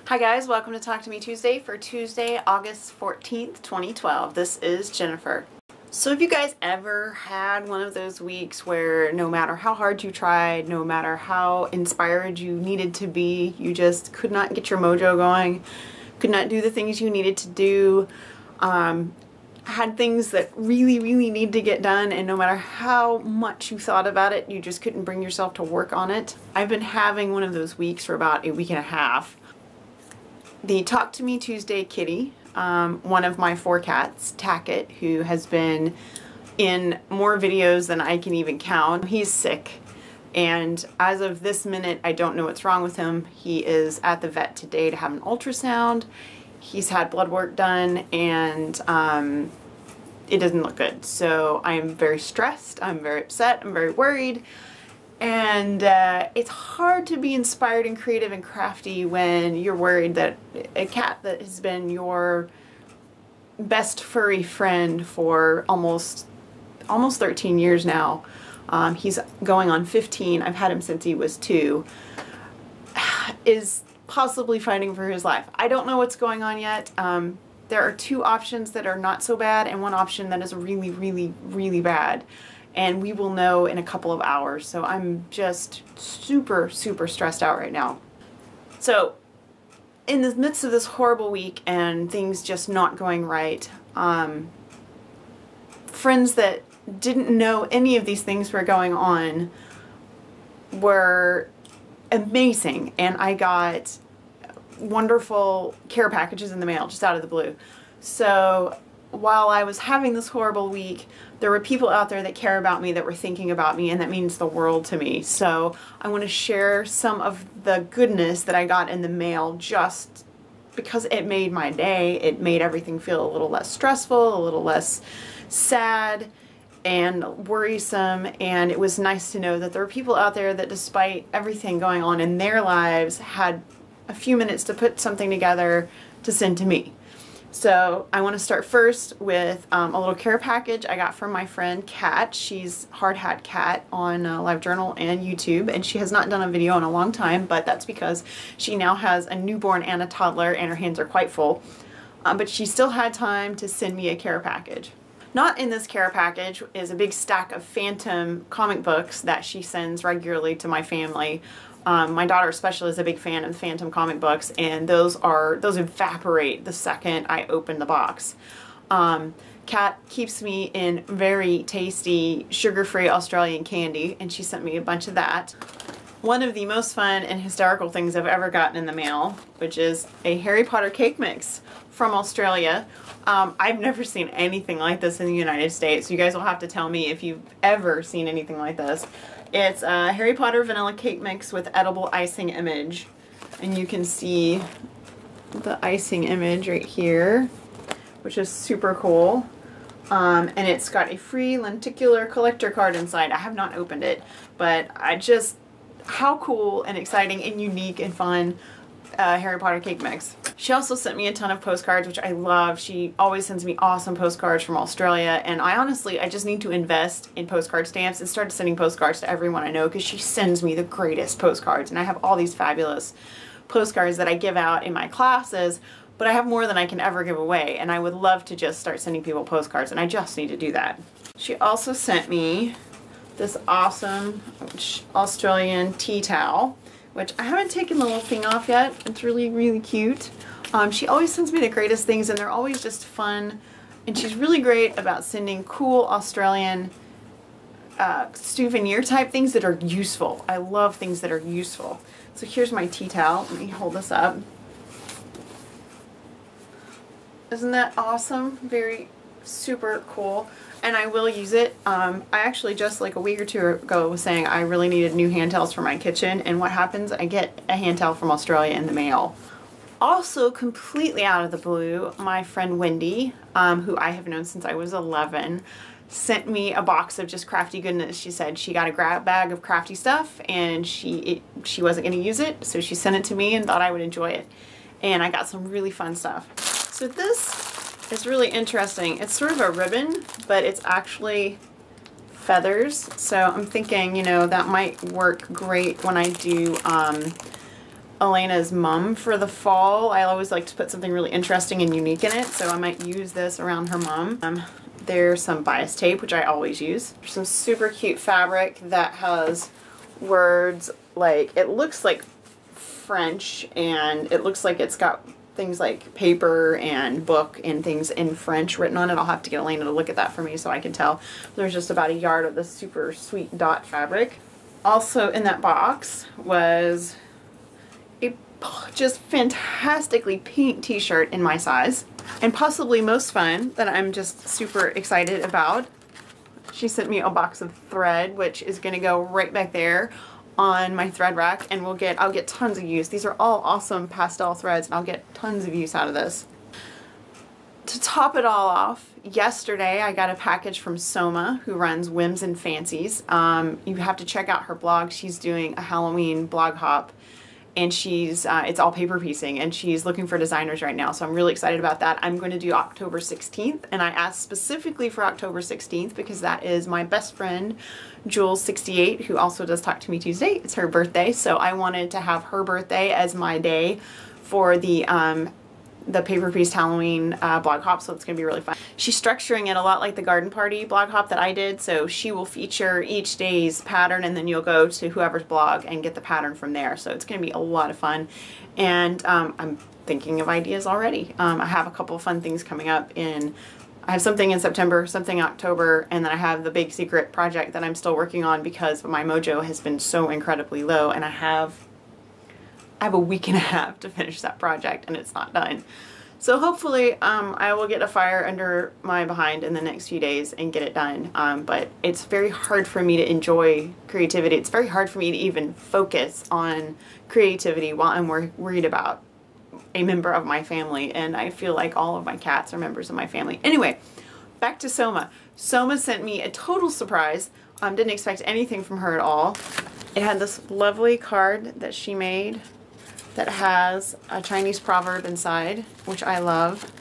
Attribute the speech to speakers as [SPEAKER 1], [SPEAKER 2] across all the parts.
[SPEAKER 1] Hi guys, welcome to Talk to Me Tuesday for Tuesday, August 14th, 2012. This is Jennifer. So have you guys ever had one of those weeks where no matter how hard you tried, no matter how inspired you needed to be, you just could not get your mojo going, could not do the things you needed to do, had things that really need to get done, and no matter how much you thought about it, you just couldn't bring yourself to work on it? I've been having one of those weeks for about a week and a half. The Talk to Me Tuesday kitty, one of my 4 cats, Tackett, who has been in more videos than I can even count. He's sick, and as of this minute, I don't know what's wrong with him. He is at the vet today to have an ultrasound. He's had blood work done, and it doesn't look good. So I'm very stressed, I'm very upset, I'm very worried. And it's hard to be inspired and creative and crafty when you're worried that a cat that has been your best furry friend for almost 13 years now, he's going on 15, I've had him since he was 2, is possibly fighting for his life. I don't know what's going on yet. There are 2 options that are not so bad and 1 option that is really bad. And we will know in a couple of hours. So I'm just super stressed out right now. So in the midst of this horrible week and things just not going right, friends that didn't know any of these things were going on were amazing. And I got wonderful care packages in the mail just out of the blue. So while I was having this horrible week, there were people out there that care about me, that were thinking about me, and that means the world to me. So I want to share some of the goodness that I got in the mail just because it made my day. It made everything feel a little less stressful, a little less sad and worrisome, and it was nice to know that there were people out there that, despite everything going on in their lives, had a few minutes to put something together to send to me. So I want to start first with a little care package I got from my friend Kat. She's Hard Hat Cat on LiveJournal and YouTube, and she has not done a video in a long time, but that's because she now has a newborn and a toddler and her hands are quite full. But she still had time to send me a care package. Not in this care package is a big stack of Phantom comic books that she sends regularly to my family. My daughter especially is a big fan of the Phantom comic books, and those evaporate the second I open the box. Kat keeps me in very tasty sugar-free Australian candy, and she sent me a bunch of that. One of the most fun and hysterical things I've ever gotten in the mail, which is a Harry Potter cake mix from Australia. I've never seen anything like this in the United States. You guys will have to tell me if you've ever seen anything like this. It's a Harry Potter vanilla cake mix with edible icing image. And you can see the icing image right here, which is super cool. And it's got a free lenticular collector card inside. I have not opened it, but how cool and exciting and unique and fun Harry Potter cake mix. She also sent me a ton of postcards, which I love. She always sends me awesome postcards from Australia, and I just need to invest in postcard stamps and start sending postcards to everyone I know, because she sends me the greatest postcards, and I have all these fabulous postcards that I give out in my classes, but I have more than I can ever give away, and I would love to just start sending people postcards, and I just need to do that. She also sent me this awesome Australian tea towel, which I haven't taken the little thing off yet. It's really cute. She always sends me the greatest things, and they're always just fun, and she's really great about sending cool Australian souvenir type things that are useful. I love things that are useful. So here's my tea towel. Let me hold this up. Isn't that awesome? Very super cool. And I will use it. I actually just like a week or 2 ago was saying I really needed new hand towels for my kitchen, and what happens? I get a hand towel from Australia in the mail. Also, completely out of the blue, my friend Wendy, who I have known since I was 11, sent me a box of just crafty goodness. She said she got a grab bag of crafty stuff, and she wasn't going to use it, so she sent it to me and thought I would enjoy it. And I got some really fun stuff. So this is really interesting. It's sort of a ribbon, but it's actually feathers. So I'm thinking, you know, that might work great when I do Elena's mum for the fall. I always like to put something really interesting and unique in it, so I might use this around her mum. There's some bias tape, which I always use. There's some super cute fabric that has words like, it looks like French, and it looks like it's got things like paper and book and things in French written on it. I'll have to get Elena to look at that for me so I can tell. There's just about a yard of this super sweet dot fabric. Also in that box was a just fantastically pink t-shirt in my size. And possibly most fun, that I'm just super excited about, she sent me a box of thread, which is going to go right back there on my thread rack, and I'll get tons of use. These are all awesome pastel threads, and I'll get tons of use out of this. To top it all off, yesterday I got a package from Soma, who runs Whims and Fancies. You have to check out her blog. She's doing a Halloween blog hop, and it's all paper piecing, and she's looking for designers right now, so I'm really excited about that. I'm going to do October 16th, and I asked specifically for October 16th because that is my best friend, Jules68, who also does Talk to Me Tuesday. It's her birthday, so I wanted to have her birthday as my day for the paper pieced Halloween blog hop, so it's going to be really fun. She's structuring it a lot like the garden party blog hop that I did, so she will feature each day's pattern, and then you'll go to whoever's blog and get the pattern from there. So it's going to be a lot of fun, and I'm thinking of ideas already. I have a couple of fun things coming up I have something in September, something in October, and then I have the big secret project that I'm still working on because my mojo has been so incredibly low, and I have a week and a half to finish that project, and it's not done. So hopefully I will get a fire under my behind in the next few days and get it done. But it's very hard for me to enjoy creativity. It's very hard for me to even focus on creativity while I'm worried about a member of my family, and I feel like all of my cats are members of my family. Anyway, back to Soma. Soma sent me a total surprise. Didn't expect anything from her at all. It had this lovely card that she made that has a Chinese proverb inside, which I love.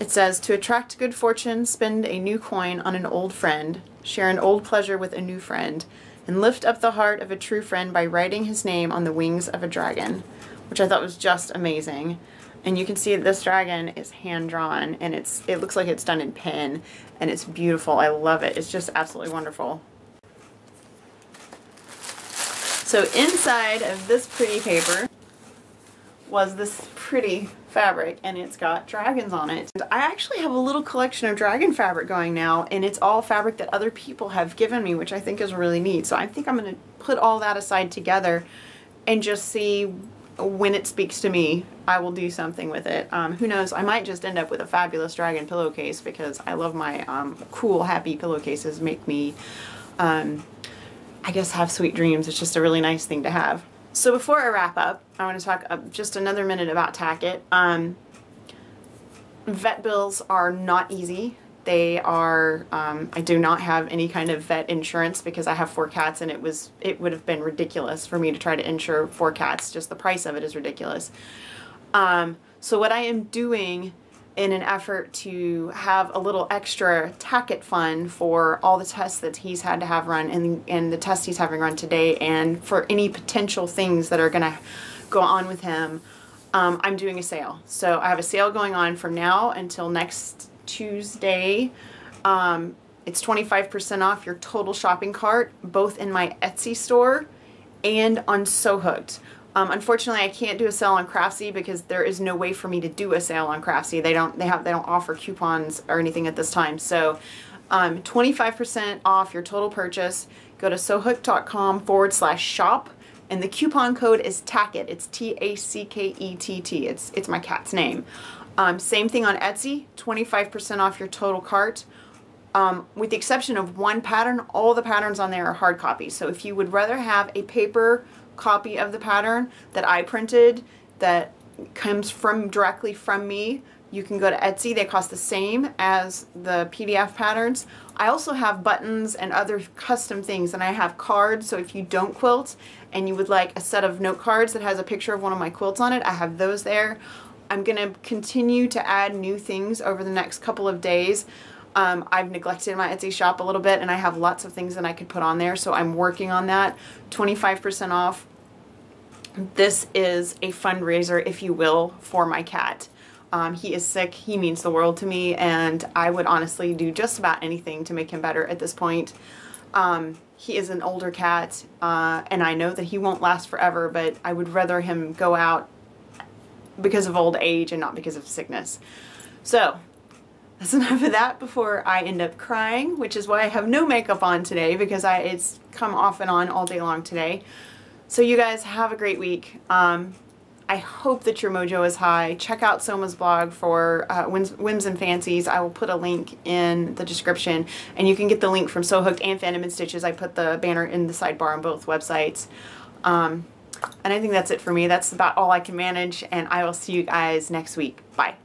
[SPEAKER 1] It says, "To attract good fortune, spend a new coin on an old friend, share an old pleasure with a new friend, and lift up the heart of a true friend by writing his name on the wings of a dragon," which I thought was just amazing. And you can see that this dragon is hand-drawn, and it looks like it's done in pen, and it's beautiful. I love it. It's just absolutely wonderful. So inside of this pretty paper was this pretty fabric, and it's got dragons on it. And I actually have a little collection of dragon fabric going now, and it's all fabric that other people have given me, which I think is really neat. So I think I'm going to put all that aside together and just see when it speaks to me. I will do something with it. Who knows, I might just end up with a fabulous dragon pillowcase, because I love my cool, happy pillowcases. Make me, I guess, have sweet dreams. It's just a really nice thing to have. So before I wrap up, I want to talk just another minute about Tackett. Vet bills are not easy. They are, I do not have any kind of vet insurance because I have 4 cats, and it would have been ridiculous for me to try to insure 4 cats. Just the price of it is ridiculous. So what I am doing in an effort to have a little extra Tackett fund for all the tests that he's had to have run, and the tests he's having run today, and for any potential things that are going to go on with him, I'm doing a sale. So I have a sale going on from now until next Tuesday. It's 25% off your total shopping cart, both in my Etsy store and on SewHooked. Unfortunately, I can't do a sale on Craftsy because there is no way for me to do a sale on Craftsy. They don't offer coupons or anything at this time. So 25% off your total purchase. Go to sewhooked.com/shop, and the coupon code is Tackett. It's Tackett. It's my cat's name. Same thing on Etsy, 25% off your total cart. With the exception of one pattern, all the patterns on there are hard copies. So if you would rather have a paper copy of the pattern that I printed that comes directly from me, you can go to Etsy. They cost the same as the PDF patterns. I also have buttons and other custom things, and I have cards, so if you don't quilt and you would like a set of note cards that has a picture of one of my quilts on it, I have those there. I'm going to continue to add new things over the next couple of days. I've neglected my Etsy shop a little bit, and I have lots of things that I could put on there, so I'm working on that. 25% off this is a fundraiser, if you will, for my cat. He is sick. He means the world to me, and I would honestly do just about anything to make him better at this point. He is an older cat, and I know that he won't last forever, but I would rather him go out because of old age and not because of sickness. So that's enough of that before I end up crying, which is why I have no makeup on today, because it's come off and on all day long today. So you guys have a great week. I hope that your mojo is high. Check out Soma's blog for Whims and Fancies. I will put a link in the description, and you can get the link from Sew Hooked and Phantom and Stitches. I put the banner in the sidebar on both websites. And I think that's it for me. That's about all I can manage, and I will see you guys next week. Bye.